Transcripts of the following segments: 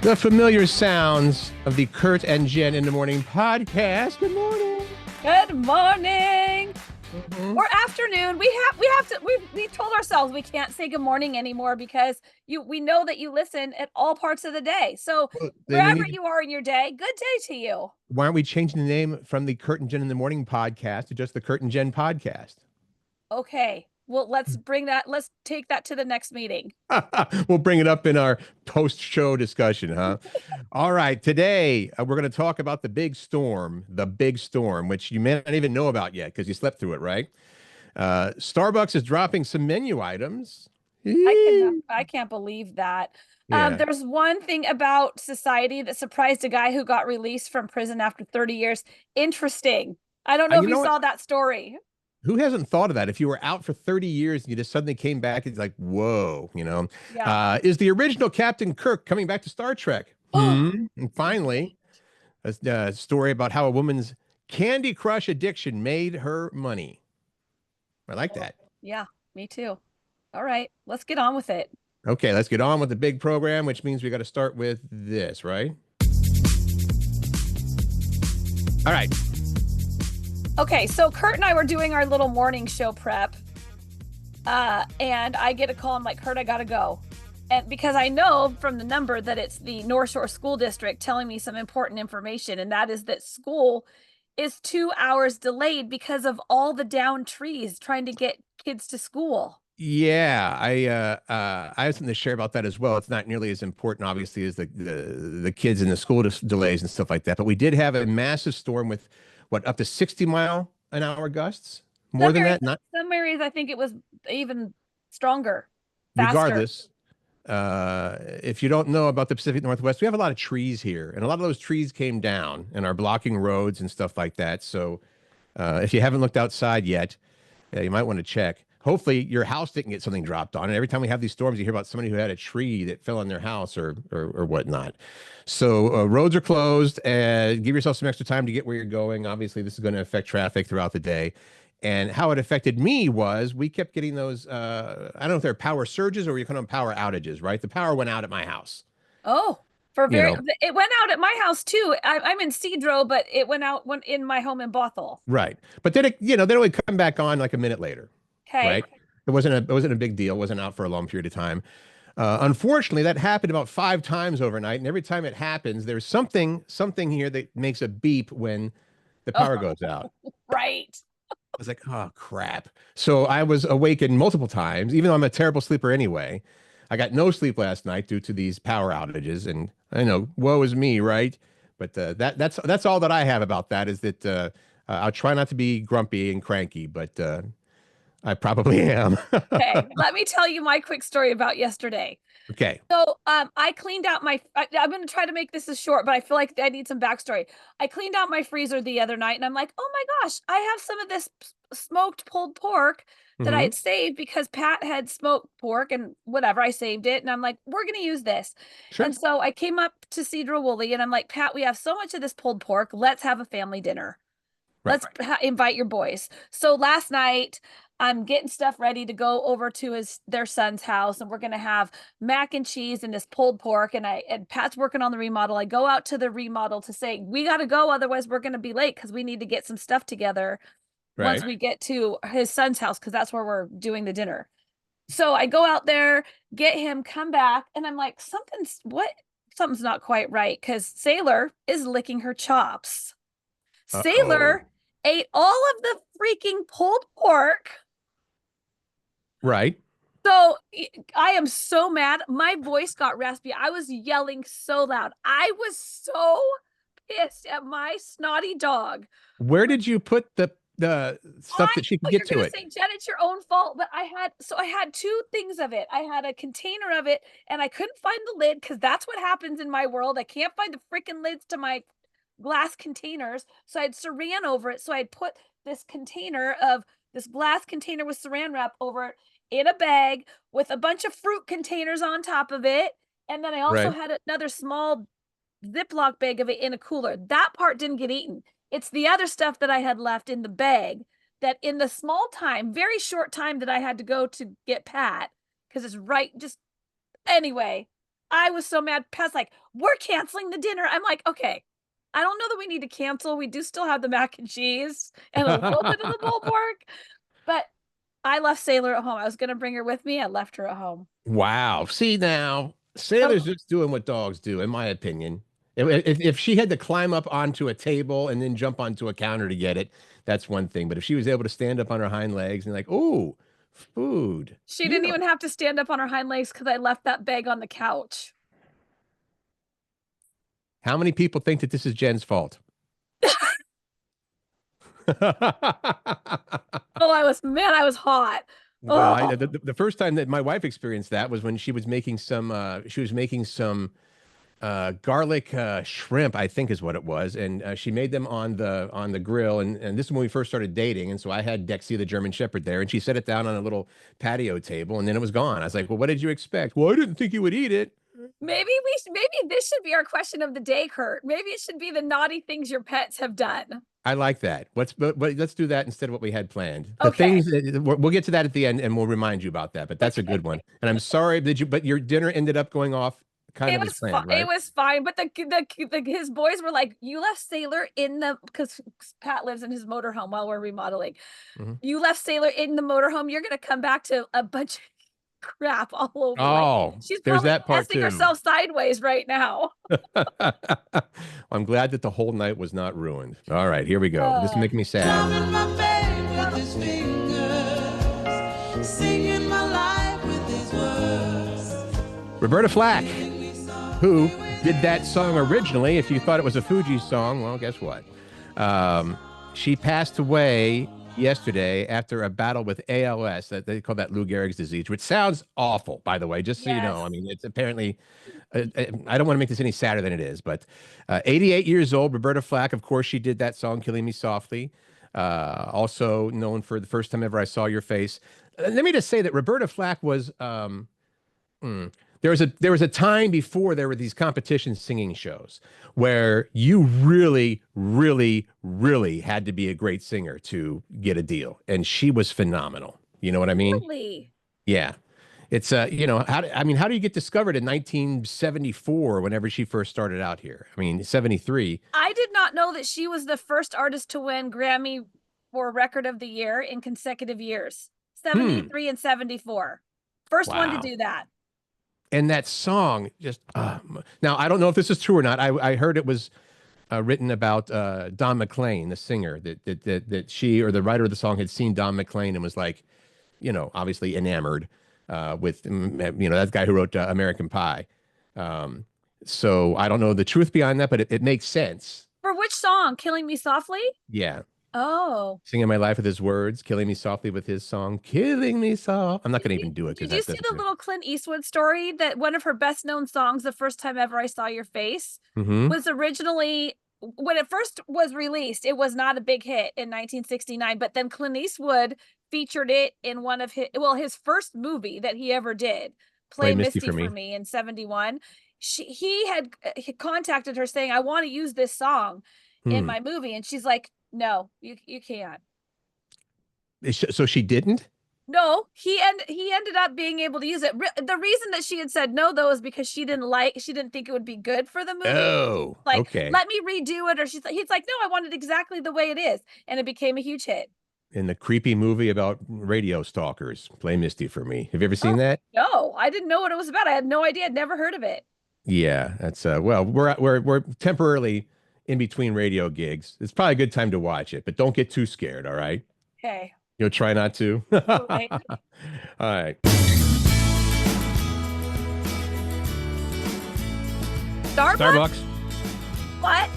The familiar sounds of the Curt and Jen in the Morning podcast. Good morning. Good morning. Mhm. Or afternoon. We told ourselves we can't say good morning anymore because we know that you listen at all parts of the day. So Well, then we wherever need. you are in your day, good day to you. Why aren't we changing the name from the Curt and Jen in the Morning podcast to just the Curt and Jen podcast? Okay. Well, let's take that to the next meeting. We'll bring it up in our post-show discussion, huh? All right. Today, we're going to talk about the big storm, which you may not even know about yet because you slept through it, right? Starbucks is dropping some menu items. I can't believe that. Yeah. There's one thing about society that surprised a guy who got released from prison after 30 years. Interesting. I don't know if You you know what? saw that story. Who hasn't thought of that? If you were out for 30 years and you just suddenly came back, it's like, whoa, Yeah. Is the original Captain Kirk coming back to Star Trek? And finally, a story about how a woman's Candy Crush addiction made her money. I like that. Yeah, me too. All right, let's get on with it. Okay, let's get on with the big program, which means we got to start with this, right? All right. Okay, so Curt and I were doing our little morning show prep, and I get a call. I'm like, Curt, I gotta go. And because I know from the number that it's the North Shore School District telling me some important information, and that is that school is 2 hours delayed because of all the downed trees trying to get kids to school. Yeah, I have something to share about that as well. It's not nearly as important, obviously, as the kids in the school delays and stuff like that. But we did have a massive storm with what, up to 60-mile-an-hour gusts? More Some than areas, that? Not some areas, I think it was even stronger, faster. regardless. If you don't know about the Pacific Northwest, we have a lot of trees here, and a lot of those trees came down and are blocking roads and stuff like that. So if you haven't looked outside yet, yeah, you might want to check. Hopefully, your house didn't get something dropped on it. Every time we have these storms, you hear about somebody who had a tree that fell on their house or whatnot. So roads are closed, and give yourself some extra time to get where you're going. Obviously, this is going to affect traffic throughout the day. And how it affected me was we kept getting those, I don't know if they're power surges or you call them power outages, right? The power went out at my house, Oh, you know, it went out at my house too. I'm in Cedro, but it went out in my home in Bothell. right. But then then it would come back on like a minute later, Okay. right? It wasn't a big deal. It wasn't out for a long period of time. Unfortunately, that happened about 5 times overnight, and every time it happens, there's something here that makes a beep when the Oh, power goes out. right. I was like, oh crap. So I was awakened multiple times, even though I'm a terrible sleeper anyway. I got no sleep last night due to these power outages, and I know, woe is me, right? But that's all that I have about that is that I'll try not to be grumpy and cranky, but I probably am. Okay. Let me tell you my quick story about yesterday. Okay. So, I cleaned out I'm going to try to make this as short, but I feel like I need some backstory. I cleaned out my freezer the other night and I'm like, oh my gosh, I have some of this smoked pulled pork that I Hmm. had saved because Pat had smoked pork and whatever. I saved it and I'm like, we're going to use this. Sure. And so I came up to Cedro Woolley and I'm like, Pat, we have so much of this pulled pork. Let's have a family dinner. Right. Invite your boys. So last night, I'm getting stuff ready to go over to their son's house, and we're gonna have mac and cheese and this pulled pork. And Pat's working on the remodel. I go out to the remodel to say we got to go, otherwise we're gonna be late because we need to get some stuff together once Right. we get to his son's house because that's where we're doing the dinner. So I go out there, get him, come back, and I'm like, something's not quite right because Sailor is licking her chops. Uh-oh. Sailor ate all of the freaking pulled pork. Right. So I am so mad. My voice got raspy. I was yelling so loud. I was so pissed at my snotty dog. Where did you put the stuff I that she could know get you're to gonna it? say, Jen, it's your own fault, but I had two things of it. I had a container of it, and I couldn't find the lid because that's what happens in my world. I can't find the freaking lids to my glass containers, so I had saran over it. So I'd put this glass container with saran wrap over it in a bag with a bunch of fruit containers on top of it, and then I also Right. had another small Ziploc bag of it in a cooler. That part didn't get eaten. It's the other stuff that I had left in the bag that in the small time, very short time that I had to go to get Pat, because it's right, just anyway. I was so mad. Pat's like, we're canceling the dinner. I'm like, okay, I don't know that we need to cancel. We do still have the mac and cheese and a little bit of the pulled pork, but I left Sailor at home. I was going to bring her with me. I left her at home. Wow. See now, Oh, Sailor's just doing what dogs do, in my opinion. If she had to climb up onto a table and then jump onto a counter to get it, that's one thing. But if she was able to stand up on her hind legs and like, oh, food, she you didn't know, even have to stand up on her hind legs because I left that bag on the couch. how many people think that this is Jen's fault? Oh, I was hot. Well, Oh, the first time that my wife experienced that was when she was making some garlic shrimp, I think is what it was, and she made them on the grill, and this is when we first started dating, and so I had Dexy the German Shepherd there, and she set it down on a little patio table, and then it was gone. I was like, well, what did you expect? Well, I didn't think you would eat it. maybe this should be our question of the day, Curt. Maybe it should be the naughty things your pets have done. I like that. Let's do that instead of what we had planned. The Okay. things we'll get to that at the end, and we'll remind you about that. But that's a good one. And I'm sorry that but your dinner ended up going off kind of as planned, It right? was fine, but his boys were like, "You left Sailor in the because Pat lives in his motorhome while we're remodeling. Mhm. You left Sailor in the motorhome. You're gonna come back to a bunch of crap all over. Like Oh, she's there's probably that part pissing too. herself sideways right now." I'm glad that the whole night was not ruined. All right, here we go. This is Uh, making me sad. Roberta Flack, who did that song originally. If you thought it was a Fuji song, well, guess what? She passed away yesterday after a battle with ALS. That they call that Lou Gehrig's disease, which sounds awful, by the way. Just so you know, yes. I mean, it's apparently. I don't want to make this any sadder than it is, but 88 years old, Roberta Flack. Of course, she did that song "Killing Me Softly." Also known for "The First Time Ever I Saw Your Face." Let me just say that Roberta Flack was. There was a time before there were these competition singing shows where you really, really, really had to be a great singer to get a deal, and she was phenomenal. You know what I mean? Really? Yeah. It's I mean, how do you get discovered in 1974 whenever she first started out here? I mean, 73. I did not know that she was the first artist to win Grammy for Record of the Year in consecutive years. Hmm. 73 and 74. First one to Wow. do that. And that song just now I don't know if this is true or not. I heard it was written about Don McLean, the singer, that she or the writer of the song had seen Don McLean and was like, obviously enamored with that guy who wrote American Pie. Um, so I don't know the truth behind that, but it makes sense. For which song? Killing Me Softly? Yeah. Oh. Singing my life with his words, killing me softly with his song, killing me soft. I'm not going to even do it because Did you that see doesn't the do it. little Clint Eastwood story that one of her best known songs, The First Time Ever I Saw Your Face, Mm-hmm. was originally, when it first was released, it was not a big hit in 1969, but then Clint Eastwood featured it in one of his first movie that he ever did, Play Play Misty Misty for for me. Me in 71. He contacted her saying, I want to use this song in Hmm. my movie. And she's like, no, you can't. So she didn't? No, he ended up being able to use it. The reason that she had said no though is because she didn't think it would be good for the movie. Oh, Like, okay. let me redo it, or he's like, no, I want it exactly the way it is, and it became a huge hit. In the creepy movie about radio stalkers, Play Misty for me. Have you ever seen Oh that? no, I didn't know what it was about. I had no idea. I'd never heard of it. Yeah, that's well, we're temporarily in between radio gigs. It's probably a good time to watch it, but don't get too scared, all right? Okay, You'll try not to. all right. All right. Starbucks? Starbucks. What?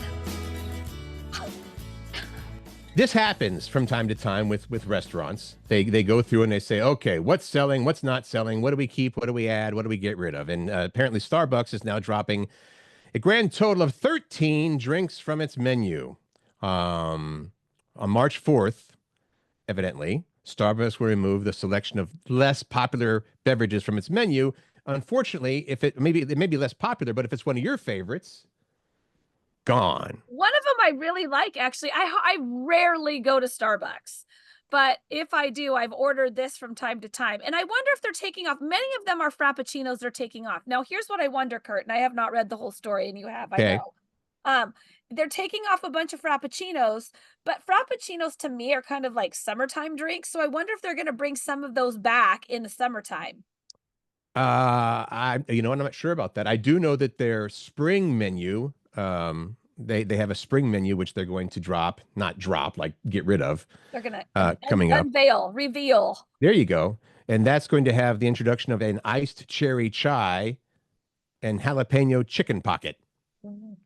This happens from time to time with restaurants. They go through and they say, okay, what's selling, what's not selling, what do we keep, what do we add, what do we get rid of? And apparently Starbucks is now dropping a grand total of 13 drinks from its menu. On March 4th, evidently, Starbucks will remove the selection of less popular beverages from its menu. Unfortunately, if it may be less popular, but if it's one of your favorites, gone. One of them I really like, actually. I rarely go to Starbucks, But if I do, I've ordered this from time to time. And I wonder if they're taking off. Many of them are Frappuccinos they're taking off. Now, here's what I wonder, Curt, and I have not read the whole story, and you have, I Okay. know. They're taking off a bunch of Frappuccinos, but Frappuccinos to me are kind of like summertime drinks. So I wonder if they're going to bring some of those back in the summertime. You know, I'm not sure about that. I do know that their spring menu, they have a spring menu which they're going to not drop, like get rid of. They're going to to coming up. reveal. There you go. And that's going to have the introduction of an iced cherry chai and jalapeno chicken pocket.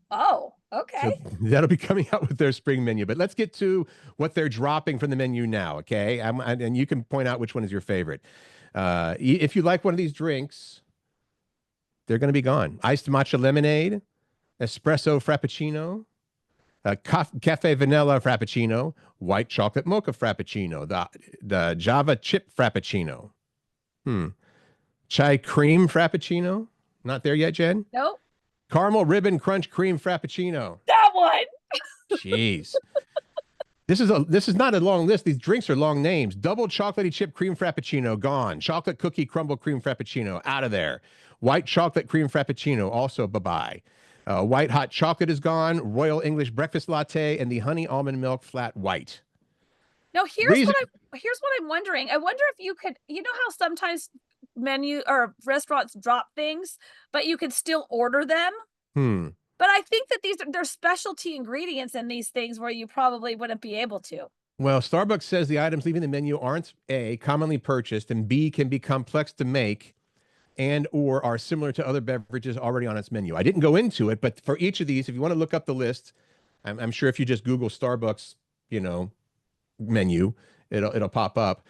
Oh, okay. So that'll be coming out with their spring menu. But let's get to what they're dropping from the menu now, okay? And you can point out which one is your favorite. If you like one of these drinks, they're going to be gone. Iced matcha lemonade, espresso frappuccino, cafe vanilla frappuccino, white chocolate mocha frappuccino, the Java chip frappuccino. Chai cream frappuccino. Not there yet, Jen? Nope. Caramel ribbon crunch cream frappuccino. That one. Jeez. This is not a long list. These drinks are long names. Double chocolatey chip cream frappuccino, gone. Chocolate cookie crumble cream frappuccino, out of there. White chocolate cream frappuccino, also bye-bye. White hot chocolate is gone. Royal English breakfast latte and the honey almond milk flat white. Now here's what I'm wondering. I wonder if you could, you know how sometimes menu or restaurants drop things, but you can still order them. But I think that there's specialty ingredients in these things where you probably wouldn't be able to. Well, Starbucks says the items leaving the menu aren't A, commonly purchased, and B, can be complex to make and or are similar to other beverages already on its menu. I didn't go into it, but for each of these, if you want to look up the list, I'm sure if you just Google Starbucks, you know, menu, it'll pop up.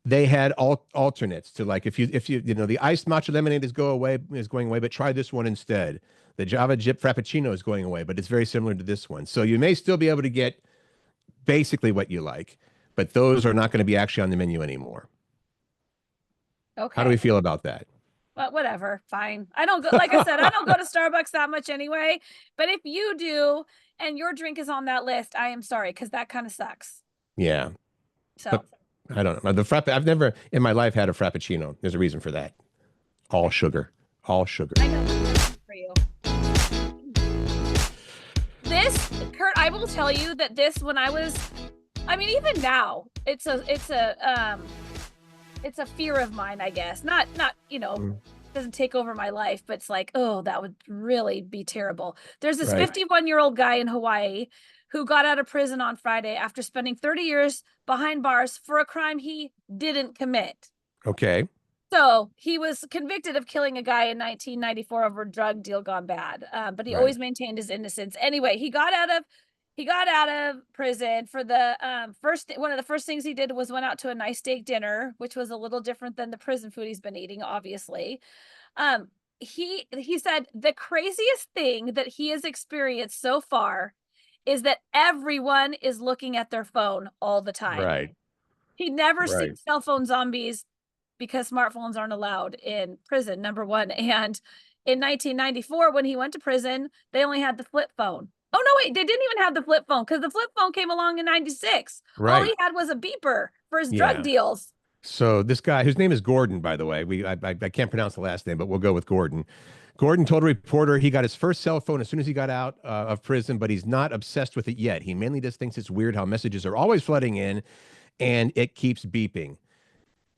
They had alternates to, like, if you know, the iced matcha lemonade is going away, but try this one instead. The Java Jip Frappuccino is going away, but it's very similar to this one. So you may still be able to get basically what you like, but those are not going to be actually on the menu anymore. Okay. How do we feel about that? Well, whatever. Fine. I don't go, like I said, I don't go to Starbucks that much anyway. But if you do and your drink is on that list, I am sorry, because that kind of sucks. Yeah. So but I don't know. I've never in my life had a Frappuccino. There's a reason for that. All sugar. All sugar. I know for you. This, Curt, I will tell you that this, when I was, I mean, even now, it's a fear of mine, I guess. Not, you know, doesn't take over my life, but it's like, oh, that would really be terrible. There's this 51-year-old guy in Hawaii who got out of prison on Friday after spending 30 years behind bars for a crime he didn't commit. Okay. So he was convicted of killing a guy in 1994 over a drug deal gone bad, but he always maintained his innocence. Anyway, he got out of prison for the one of the first things he did was went out to a nice steak dinner, which was a little different than the prison food he's been eating, obviously. He said the craziest thing that he has experienced so far is that everyone is looking at their phone all the time. Right. He'd never seen cell phone zombies because smartphones aren't allowed in prison, number one. And in 1994, when he went to prison, they only had the flip phone. Oh, no, wait, they didn't even have the flip phone because the flip phone came along in 96. All he had was a beeper for his drug deals. So this guy, whose name is Gordon, by the way, I can't pronounce the last name, but we'll go with Gordon. Gordon told a reporter he got his first cell phone as soon as he got out of prison, but he's not obsessed with it yet. He mainly just thinks it's weird how messages are always flooding in and it keeps beeping.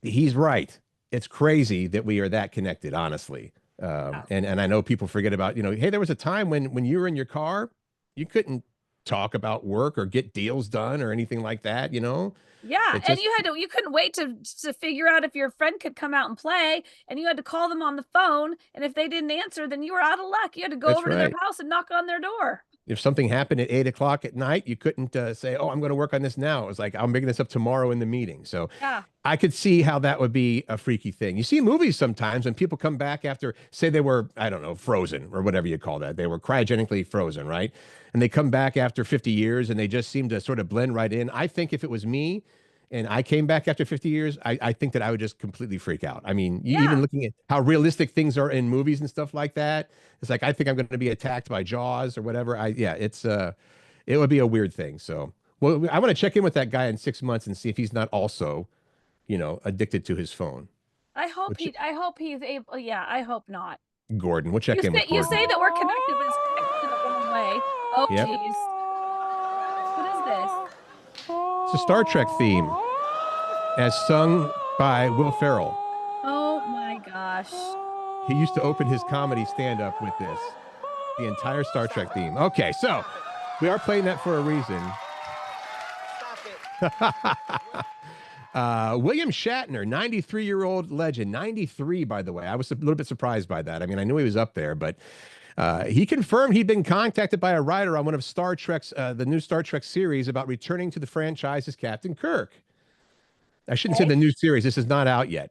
He's right. It's crazy that we are that connected, honestly. And I know people forget about, you know, hey, there was a time when you were in your car, you couldn't talk about work or get deals done or anything like that, you know? Yeah, and you couldn't wait to figure out if your friend could come out and play, and you had to call them on the phone, and if they didn't answer, then you were out of luck. You had to go over to their house and knock on their door. If something happened at 8 o'clock at night, you couldn't say, oh, I'm going to work on this now. It was like, I'm making this up tomorrow in the meeting. So I could see how that would be a freaky thing. You see movies sometimes when people come back after, say they were, I don't know, frozen or whatever you call that. They were cryogenically frozen, right? And they come back after 50 years and they just seem to sort of blend right in. I think if it was me and I came back after 50 years, I think that I would just completely freak out. I mean, even looking at how realistic things are in movies and stuff like that, it's like, I think I'm going to be attacked by Jaws or whatever. It would be a weird thing. So Well, I want to check in with that guy in 6 months and see if he's not also, addicted to his phone. I hope he's able. Yeah, I hope not. Gordon, we'll check in with You Gordon. say that we're connected, but it's connected in the wrong way. Oh, Yep. jeez. What is this? It's a Star Trek theme, as sung by Will Ferrell. Oh my gosh. He used to open his comedy stand-up with this. The entire Star Trek theme. Okay, so we are playing that for a reason. William Shatner, 93-year-old legend. 93, by the way. I was a little bit surprised by that. I mean, I knew he was up there, but he confirmed he'd been contacted by a writer on one of Star Trek's, the new Star Trek series about returning to the franchise as Captain Kirk. I shouldn't say the new series. This is not out yet.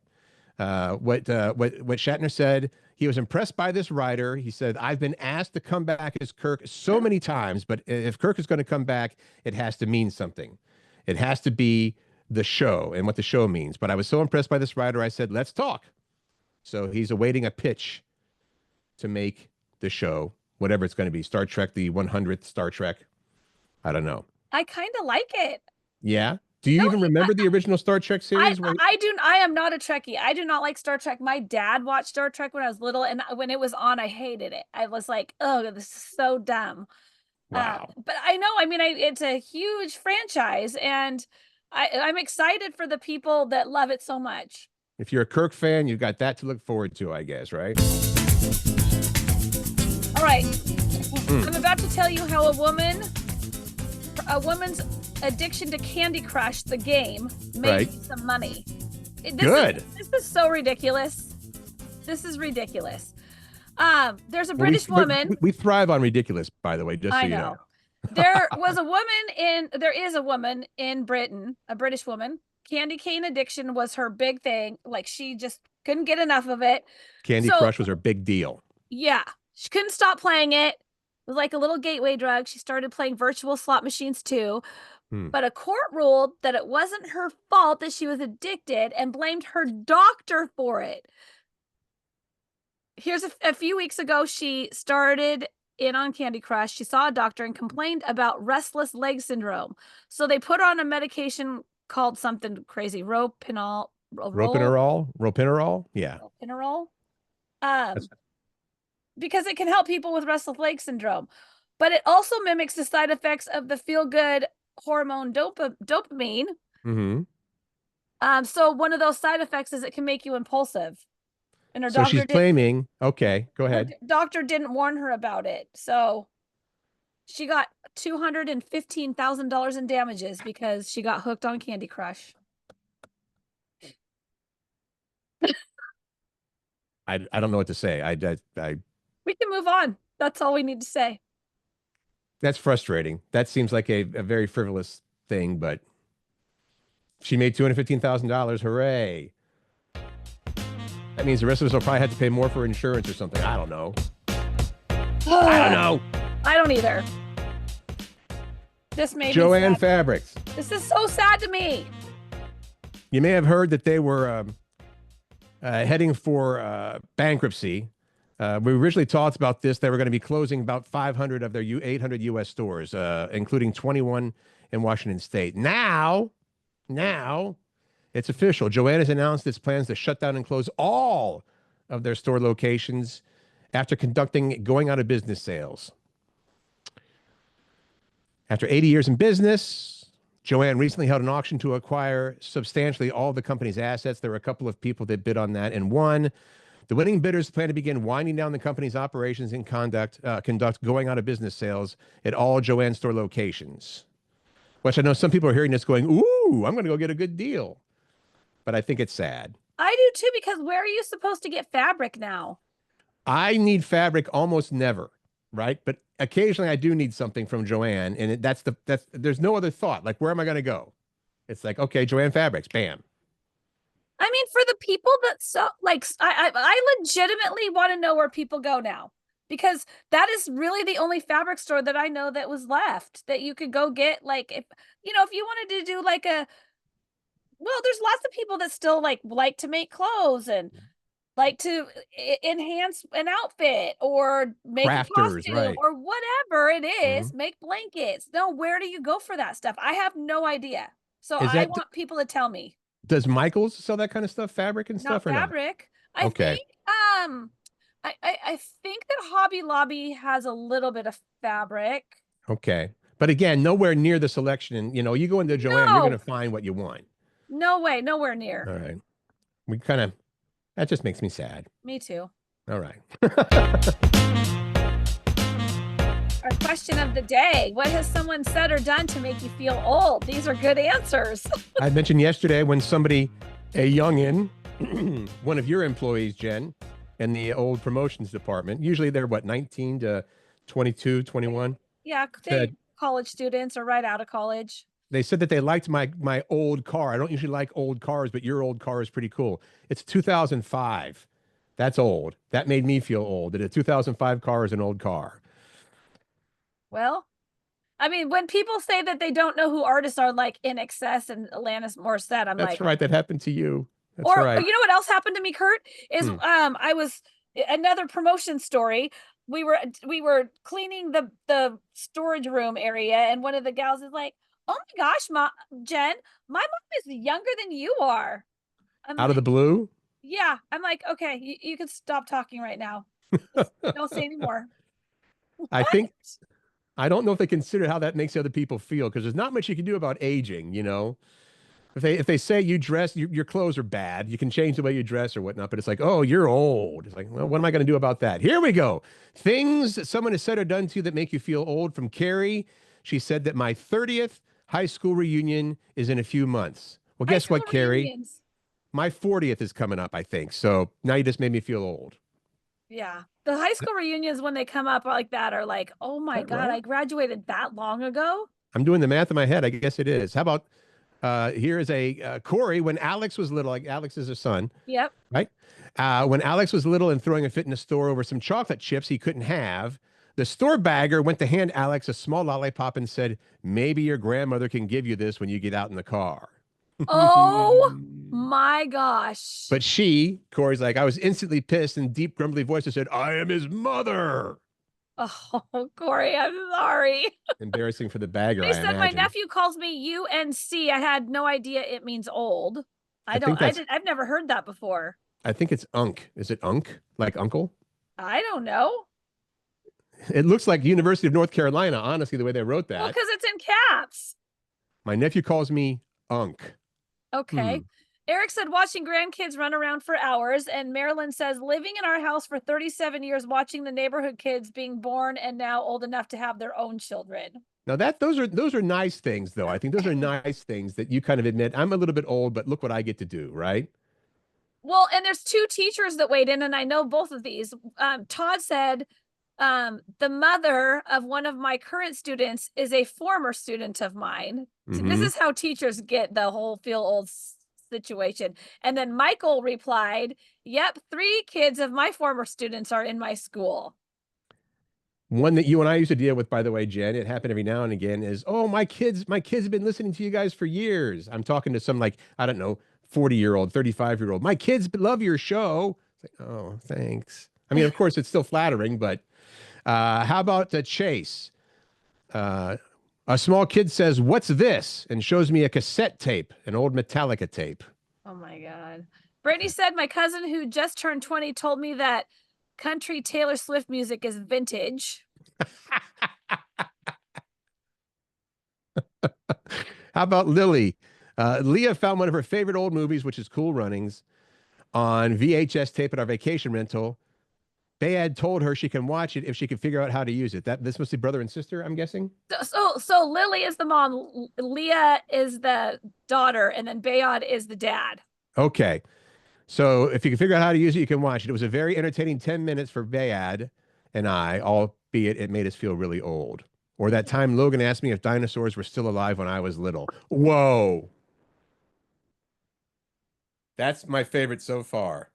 What Shatner said, he was impressed by this writer. He said, I've been asked to come back as Kirk so many times, but if Kirk is going to come back, it has to mean something. It has to be the show and what the show means. But I was so impressed by this writer, I said, let's talk. So he's awaiting a pitch to make the show, whatever it's going to be. Star Trek, the 100th Star Trek. I don't know. I kind of like it. Yeah? Do you even remember the original Star Trek series? I am not a Trekkie. I do not like Star Trek. My dad watched Star Trek when I was little, and when it was on, I hated it. I was like, oh, this is so dumb. Wow. But I know, I mean, it's a huge franchise, and I'm excited for the people that love it so much. If you're a Kirk fan, you've got that to look forward to, I guess, right? All right. I'm about to tell you how a woman's addiction to Candy Crush, the game, makes some money. This is so ridiculous. This is ridiculous. There's a British woman. We thrive on ridiculous, by the way, just so you know. There is a woman in Britain, a British woman. Candy cane addiction was her big thing. Like, she just couldn't get enough of it. Candy Crush was her big deal. Yeah. She couldn't stop playing it. It was like a little gateway drug. She started playing virtual slot machines too. But a court ruled that it wasn't her fault that she was addicted and blamed her doctor for it. Here's a few weeks ago, she started in on Candy Crush. She saw a doctor and complained about restless leg syndrome. So they put her on a medication called something crazy, Ropinerol. Yeah. Ropinerol. Because it can help people with restless leg syndrome. But it also mimics the side effects of the feel-good hormone dopamine. So one of those side effects is it can make you impulsive. And her doctor, she's claiming, okay, go ahead. Doctor didn't warn her about it. So she got $215,000 in damages because she got hooked on Candy Crush. I don't know what to say. We can move on. That's all we need to say. That's frustrating. That seems like a very frivolous thing, but she made $215,000. Hooray. That means the rest of us will probably have to pay more for insurance or something. I don't know. I don't know. I don't either. This made JoAnn me sad. Fabrics. This is so sad to me. You may have heard that they were heading for bankruptcy. We originally talked about this. They were going to be closing about 500 of their 800 U.S. stores, including 21 in Washington State. Now, it's official. JoAnn has announced its plans to shut down and close all of their store locations after conducting going out of business sales. After 80 years in business, JoAnn recently held an auction to acquire substantially all of the company's assets. There were a couple of people that bid on that and won. The winning bidders plan to begin winding down the company's operations and conduct going out of business sales at all JoAnn store locations. Which I know some people are hearing this going, ooh, I'm going to go get a good deal. But I think it's sad. I do too, because where are you supposed to get fabric now? I need fabric almost never, right? But occasionally I do need something from JoAnn, and there's no other thought. Like, where am I going to go? It's like, okay, JoAnn Fabrics, bam. I mean, for the people that I legitimately want to know where people go now, because that is really the only fabric store that I know that was left that you could go get. Like, if you wanted to do like there's lots of people that still like to make clothes, and like to enhance an outfit or make a Crafters, costume right? or whatever it Hmm. is, make blankets. No, where do you go for that stuff? I have no idea. So Is I that want people to tell me. does Michaels sell that kind of stuff, fabric and Not stuff, or not? fabric. I Okay, think I think that Hobby Lobby has a little bit of fabric. okay, but again, nowhere near the selection. And you go into JoAnn, you're going to No, find what you want. no way, nowhere near. All right, we kind of that just makes me sad. Me too. All right. Our question of the day: what has someone said or done to make you feel old? These are good answers. I mentioned yesterday when somebody, a youngin, one of your employees, Jen, in the old promotions department, usually they're what, 19 to 22, 21, Yeah, they said college students or right out of college. they said that they liked my old car. I don't usually like old cars, but your old car is pretty cool. It's 2005. That's old. That made me feel old. That a 2005 car is an old car. Well, I mean, when people say that they don't know who artists are, like In Excess and Alanis Morissette, I'm That's like, right. That happened to you. That's or right. you know what else happened to me, Curt? Is Hmm. I was another promotion story. We were cleaning the storage room area, and one of the gals is like, "Oh my gosh, Jen, my mom is younger than you are." I'm Out of the like, blue. "Yeah." I'm like, "Okay, you can stop talking right now. Just don't say anymore." I What? think I don't know if they consider how that makes other people feel because there's not much you can do about aging. If they say you dress your clothes are bad, you can change the way you dress or whatnot, but it's like, oh, you're old. It's like, well, what am I going to do about that? Here we go. Things that someone has said or done to you that make you feel old from Carrie. She said that my 30th high school reunion is in a few months. Well, High guess school what, Carrie? reunions. My 40th is coming up, I think. So now you just made me feel old. Is Yeah. The high school reunions when they come up like that are like, "Oh my that God, right? I graduated that long ago." I'm doing the math in my head. I guess it is. How about here is a Corey when Alex was little, like Alex is her son, Yep. right? When Alex was little and throwing a fit in the store over some chocolate chips he couldn't have, the store bagger went to hand Alex a small lollipop and said, maybe your grandmother can give you this when you get out in the car. Oh my gosh. But Corey's like, I was instantly pissed and deep, grumbly voice and said, I am his mother. Oh, Corey, I'm sorry. Embarrassing for the bagger, They I said my imagine. nephew calls me UNC. I had no idea it means old. I think that's, I've never heard that before. I think it's Unk. Is it Unk? Like uncle? I don't know. It looks like University of North Carolina, honestly, the way they wrote Well, that. because it's in caps. My nephew calls me Unk. Hmm. Okay. Eric said watching grandkids run around for hours, and Marilyn says living in our house for 37 years, watching the neighborhood kids being born and now old enough to have their own children. Now those are nice things, though. I think those are nice things that you kind of admit. I'm a little bit old, but look what I get to do, right? Well, and there's two teachers that weighed in, and I know both of these. Todd said the mother of one of my current students is a former student of mine. So this Hmm. is how teachers get the whole feel old situation. And then Michael replied, "Yep, 3 kids of my former students are in my school." One that you and I used to deal with, by the way, Jen, it happened every now and again, is, oh, my kids have been listening to you guys for years. I'm talking to some, like, I don't know, 40-year-old, 35-year-old. My kids love your show. It's like, oh, thanks. I mean, of course, it's still flattering, but how about Chase? Uh, a small kid says, what's this? And shows me a cassette tape, an old Metallica tape. Oh my God. Brittany said, my cousin who just turned 20 told me that country Taylor Swift music is vintage. How about Lily? Leah found one of her favorite old movies, which is Cool Runnings, on VHS tape at our vacation rental. Bayad told her she can watch it if she can figure out how to use it. This must be brother and sister, I'm guessing. So Lily is the mom, Leah is the daughter, and then Bayod is the dad. Okay. So if you can figure out how to use it, you can watch it. It was a very entertaining 10 minutes for Bayad and I, albeit it made us feel really old. Or that time Logan asked me if dinosaurs were still alive when I was little. Whoa. That's my favorite so far.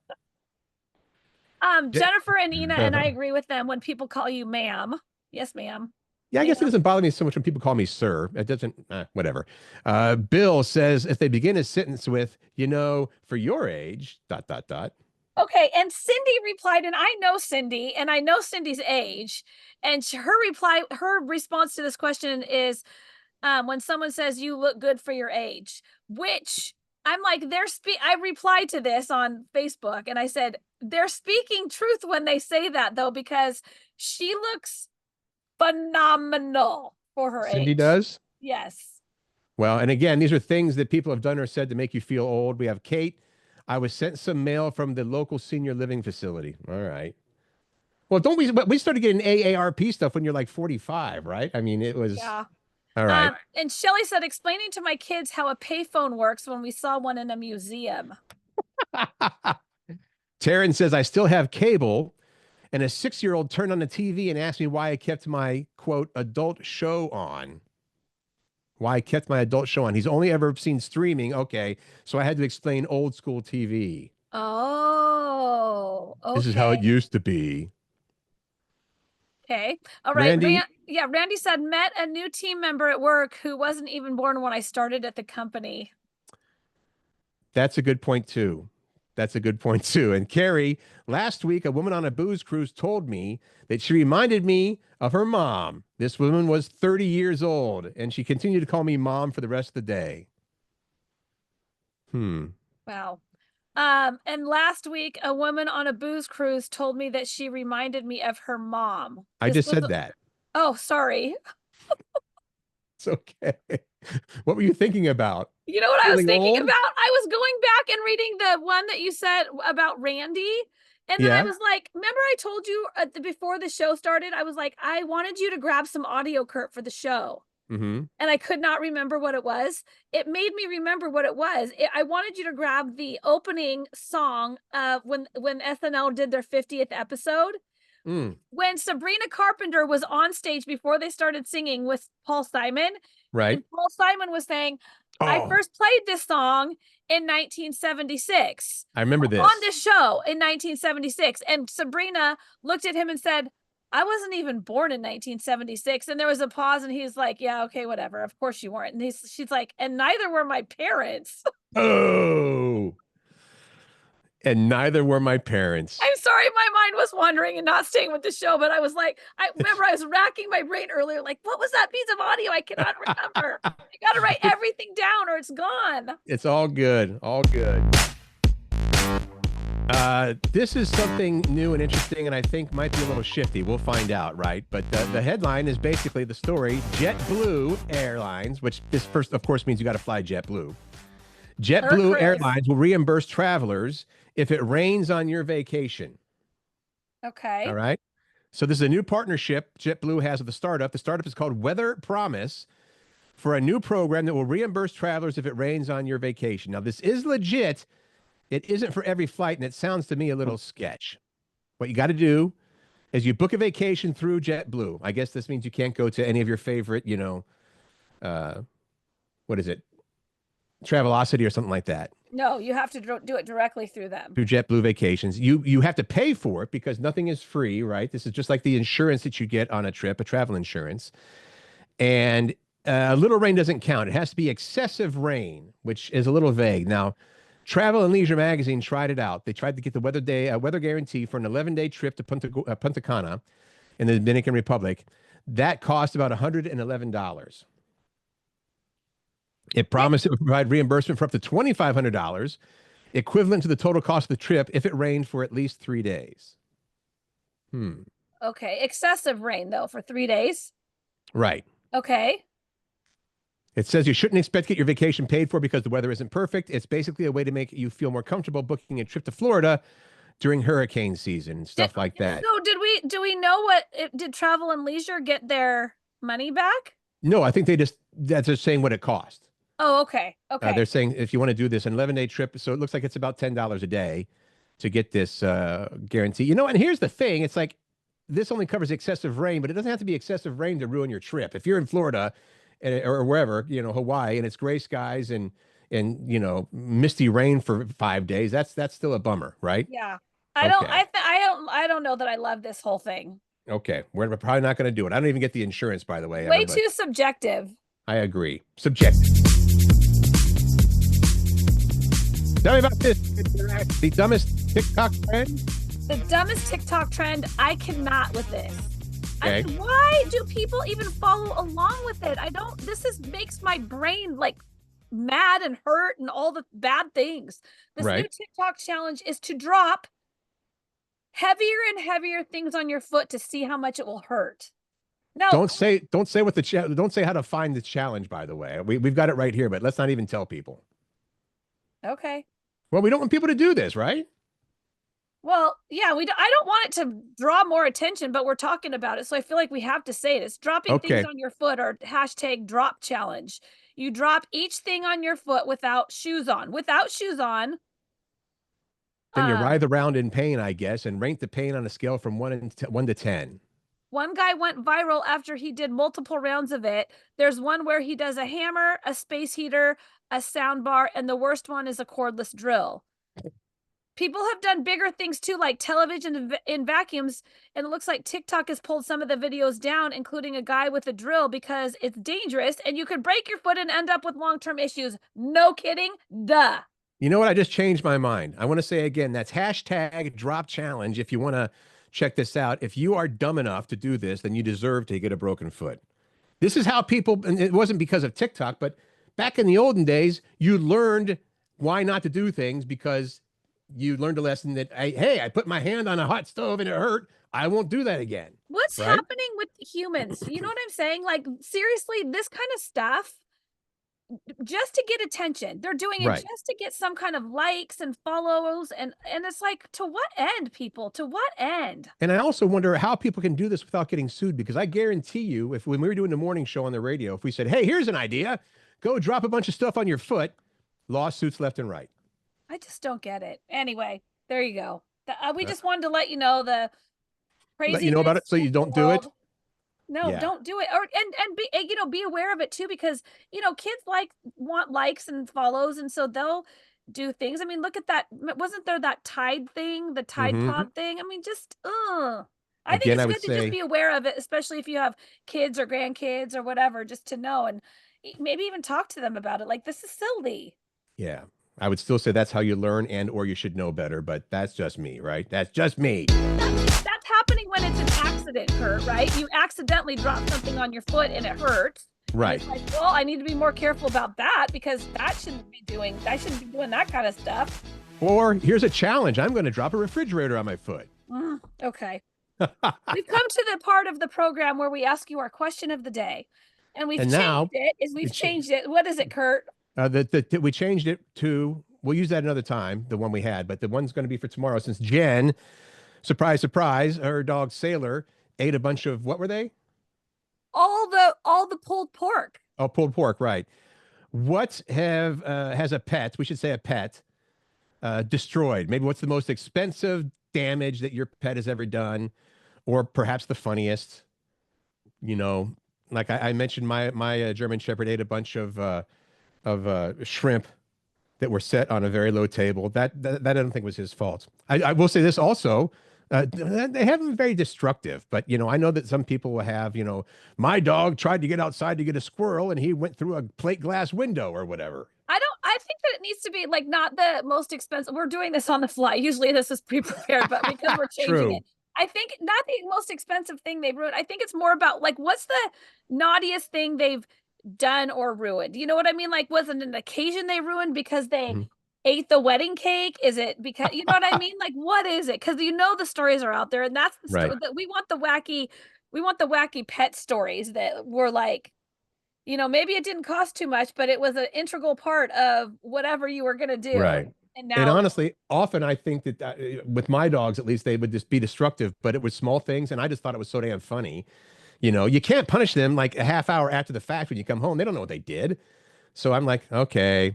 Yeah, Jennifer and Ina and I agree with them when people call you ma'am. Yes, ma'am. I guess it Ma'am. doesn't bother me so much when people call me sir. It doesn't, whatever. Bill says if they begin a sentence with, for your age, dot, dot, dot. Okay, and Cindy replied, and I know Cindy, and I know Cindy's age, and her response to this question is, when someone says you look good for your age, which I'm like, I replied to this on Facebook, and I said they're speaking truth when they say that, though, because she looks phenomenal for her age. Cindy does? Yes. Well, and again, these are things that people have done or said to make you feel old. We have Kate. I was sent some mail from the local senior living facility. All right. Well, don't we started getting AARP stuff when you're like 45, right? I mean, it was. Yeah. All right. And Shelly said, explaining to my kids how a payphone works when we saw one in a museum. Taryn says, I still have cable, and a 6-year-old turned on the TV and asked me why I kept my, quote, adult show on. Why I kept my adult show on. He's only ever seen streaming. Okay. So I had to explain old school TV. Oh, okay. This is how it used to be. Okay. All right. Randy? Randy said, met a new team member at work who wasn't even born when I started at the company. That's a good point, too. That's a good point, too. And Carrie, last week, a woman on a booze cruise told me that she reminded me of her mom. This woman was 30 years old, and she continued to call me mom for the rest of the day. Wow. And last week, a woman on a booze cruise told me that she reminded me of her mom. I just said that. Oh, sorry. It's okay. What were you thinking about? You know what I was thinking old? about? I was going back and reading the one that you said about Randy. And then I was like, remember I told you before the show started, I was like, I wanted you to grab some audio, Curt, for the show. And I could not remember what it was. It made me remember what it was. I wanted you to grab the opening song when SNL did their 50th episode. When Sabrina Carpenter was on stage before they started singing with Paul Simon. Right. And Paul Simon was saying, I first played this song in 1976. I remember this. On this show in 1976. And Sabrina looked at him and said, I wasn't even born in 1976. And there was a pause and he's like, yeah, okay, whatever. Of course you weren't. And she's like, and neither were my parents. Oh. And neither were my parents. I'm sorry, my mind was wandering and not staying with the show, but I was like, I remember I was racking my brain earlier, like, what was that piece of audio? I cannot remember. You got to write everything down or it's gone. It's all good. All good. This is something new and interesting, and I think might be a little shifty. We'll find out, right? But the headline is basically the story. JetBlue Airlines, which this first, of course, means you got to fly JetBlue. JetBlue Airlines will reimburse travelers if it rains on your vacation. Okay. All right. So this is a new partnership JetBlue has with the startup. The startup is called Weather Promise for a new program that will reimburse travelers if it rains on your vacation. Now, this is legit. It isn't for every flight, and it sounds to me a little sketch. What you got to do is you book a vacation through JetBlue. I guess this means you can't go to any of your favorite, what is it? Travelocity or something like that. No, you have to do it directly through them. Through JetBlue Vacations. You have to pay for it because nothing is free, right? This is just like the insurance that you get on a trip, a travel insurance. And little rain doesn't count. It has to be excessive rain, which is a little vague. Now, Travel and Leisure Magazine tried it out. They tried to get the weather guarantee for an 11-day trip to Punta Cana in the Dominican Republic. That cost about $111. It promised it would provide reimbursement for up to $2,500, equivalent to the total cost of the trip if it rained for at least 3 days. Okay. Excessive rain, though, for 3 days? Right. Okay. It says you shouldn't expect to get your vacation paid for because the weather isn't perfect. It's basically a way to make you feel more comfortable booking a trip to Florida during hurricane season and stuff like that. So do we know did Travel and Leisure get their money back? No, I think that's just saying what it cost. Oh, okay. Okay. They're saying if you want to do this, an 11-day trip, so it looks like it's about $10 a day to get this guarantee. And here's the thing. It's like this only covers excessive rain, but it doesn't have to be excessive rain to ruin your trip. If you're in Florida or wherever, Hawaii, and it's gray skies and misty rain for 5 days, that's still a bummer, right? Yeah. I don't know that I love this whole thing. Okay. We're probably not going to do it. I don't even get the insurance, by the way. Way too subjective. I agree. Subjective. Tell me about this. The dumbest TikTok trend? The dumbest TikTok trend. I cannot with this. Okay. I mean, why do people even follow along with it? Makes my brain like mad and hurt and all the bad things. This new TikTok challenge is to drop heavier and heavier things on your foot to see how much it will hurt. No. Don't say don't say how to find the challenge, by the way. We've got it right here, but let's not even tell people. Okay. Well, we don't want people to do this, right? Well, yeah, I don't want it to draw more attention, but we're talking about it, so I feel like we have to say it. It's dropping things on your foot, or hashtag drop challenge. You drop each thing on your foot without shoes on. Without shoes on. Then you writhe around in pain, I guess, and rank the pain on a scale from 1 to 10. One guy went viral after he did multiple rounds of it. There's one where he does a hammer, a space heater, a sound bar, and the worst one is a cordless drill. People have done bigger things too, like television in vacuums, and it looks like TikTok has pulled some of the videos down, including a guy with a drill, because it's dangerous and you could break your foot and end up with long-term issues. No kidding. Duh. You know what? I just changed my mind. I want to say again, that's hashtag drop challenge. If you want to check this out, if you are dumb enough to do this, then you deserve to get a broken foot. This is how people, and it wasn't because of TikTok, but back in the olden days, you learned why not to do things because you learned a lesson that, hey, I put my hand on a hot stove and it hurt. I won't do that again. What's happening with humans? You know what I'm saying? Like, seriously, this kind of stuff, just to get attention. They're doing it just to get some kind of likes and follows. And it's like, to what end, people? To what end? And I also wonder how people can do this without getting sued, because I guarantee you, when we were doing the morning show on the radio, if we said, hey, here's an idea, go drop a bunch of stuff on your foot, lawsuits left and right. I just don't get it. Anyway, there you go. We just wanted to let you know the crazy. Let you know about it so you don't do it. No, don't do it. Or be aware of it too, because kids want likes and follows, and so they'll do things. I mean, look at that. Wasn't there that Tide thing, the Tide Pod thing? I mean, just I think it's good to just be aware of it, especially if you have kids or grandkids or whatever, just to know, and maybe even talk to them about it. Like, this is silly. Yeah. I would still say that's how you learn, or you should know better, but that's just me, right? That's just me. That's happening when it's an accident, Curt, right? You accidentally drop something on your foot and it hurts. Right. It's like, well, I need to be more careful about that, because I shouldn't be doing that kind of stuff. Or here's a challenge. I'm going to drop a refrigerator on my foot. Okay. We've come to the part of the program where we ask you our question of the day. And we've changed it. What is it, Curt? We changed it to, we'll use that another time, the one we had, but the one's going to be for tomorrow, since Jen, surprise, surprise, her dog Sailor ate a bunch of, what were they? All the pulled pork. Oh, pulled pork, right. What has a pet, we should say a pet, destroyed? Maybe what's the most expensive damage that your pet has ever done, or perhaps the funniest? Like I mentioned, my German Shepherd ate a bunch of shrimp that were set on a very low table. That I don't think was his fault. I will say this also, they haven't been very destructive, but I know that some people will have, my dog tried to get outside to get a squirrel and he went through a plate glass window or whatever. I think that it needs to be like not the most expensive. We're doing this on the fly. Usually this is pre-prepared, but because we're changing it. I think not the most expensive thing they've ruined. I think it's more about like, what's the naughtiest thing they've done or ruined? You know what I mean? Like, was it an occasion they ruined because they ate the wedding cake? Is it because, you know what I mean? Like, what is it? Because the stories are out there, and that's the story that we want. We want the wacky pet stories that were like, maybe it didn't cost too much, but it was an integral part of whatever you were going to do. Right. And honestly, often I think that with my dogs, at least, they would just be destructive, but it was small things. And I just thought it was so damn funny. You can't punish them like a half hour after the fact when you come home. They don't know what they did. So I'm like, okay.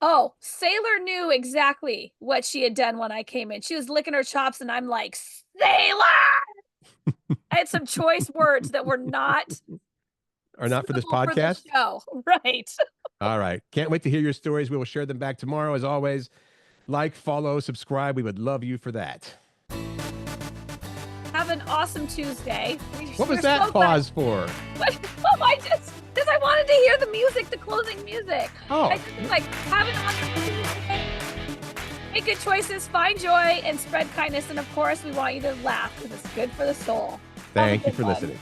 Oh, Sailor knew exactly what she had done when I came in. She was licking her chops, and I'm like, Sailor! I had some choice words that were not for this podcast. For the show. Right. All right. Can't wait to hear your stories. We will share them back tomorrow. As always, like, follow, subscribe. We would love you for that. Have an awesome Tuesday. What was that pause for? Because I wanted to hear the music, the closing music. Oh. I just have an awesome Tuesday. Make good choices, find joy, and spread kindness. And of course, we want you to laugh because it's good for the soul. Have a Thank you good for one. listening.